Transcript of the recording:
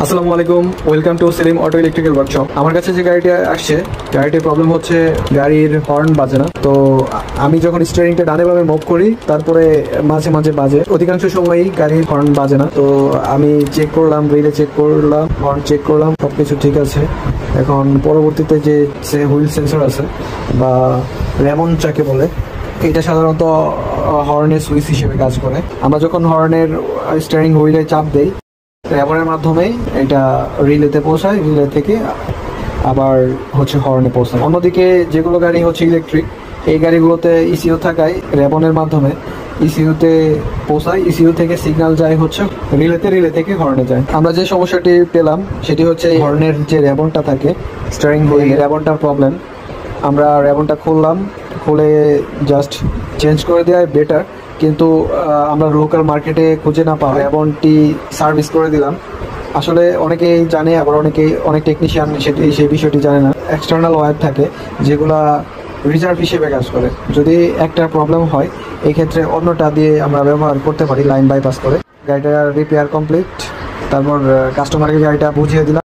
আসসালামু আলাইকুম, welcome to Selim auto electrical workshop. আমার কাছে যে গাড়িটা আসছে, গাড়িটির প্রবলেম হচ্ছে গাড়ির হর্ন বাজে না। তো আমি যখন স্টিয়ারিংটা ডানে বামে মুভ করি, তারপরে মাঝে মাঝে বাজে। অধিকাংশ সময়ই গাড়ির হর্ন বাজে না। তো আমি চেক করলাম, রিলে চেক করলাম, হর্ন চেক করলাম, সবকিছু ঠিক আছে। এখন পরবর্তীতে যে হুইল সেন্সর আছে বা রেমন যাকে বলে, এটা সাধারণত হর্নের সুইচ হিসেবে কাজ করে। আমরা যখন হর্নের স্টিয়ারিং হুইলে চাপ দেই, রেমনের মাধ্যমেই এটা রিলেতে পৌঁছায়, রিলে থেকে আবার হর্নে পৌঁছায়। অন্যদিকে যেগুলো গাড়ি হচ্ছে ইলেকট্রিক, এই গাড়িগুলোতে ইসিইউ থাকায় রেমনের মাধ্যমে ইসিইউতে পৌঁছায়, ইসিইউ থেকে সিগন্যাল যায় হচ্ছে রিলেতে, রিলে থেকে হর্নে যায়। আমরা যে সমস্যাটি পেলাম সেটি হচ্ছে হর্নের যে রেমনটা থাকে স্টিয়ারিং হুইল, রেমনটার প্রবলেম। আমরা রেমনটা খুললাম, খুলে জাস্ট চেঞ্জ করে দেওয়াই বেটার, কিন্তু আমরা লোকাল মার্কেটে খুঁজে না পাওয়া রেমনটি সার্ভিস করে দিলাম। আসলে অনেকেই জানে, আবার অনেক টেকনিশিয়ান সেই বিষয়টি জানে না। এক্সটার্নাল ওয়্যার থাকে যেগুলা রিজার্ভ হিসেবে কাজ করে। যদি একটা প্রবলেম হয়, এই ক্ষেত্রে অন্যটা দিয়ে আমরা ব্যবহার করতে পারি লাইন বাইপাস করে। গাড়িটা রিপেয়ার কমপ্লিট, তারপর কাস্টমারকে গাড়িটা বুঝিয়ে দিলাম।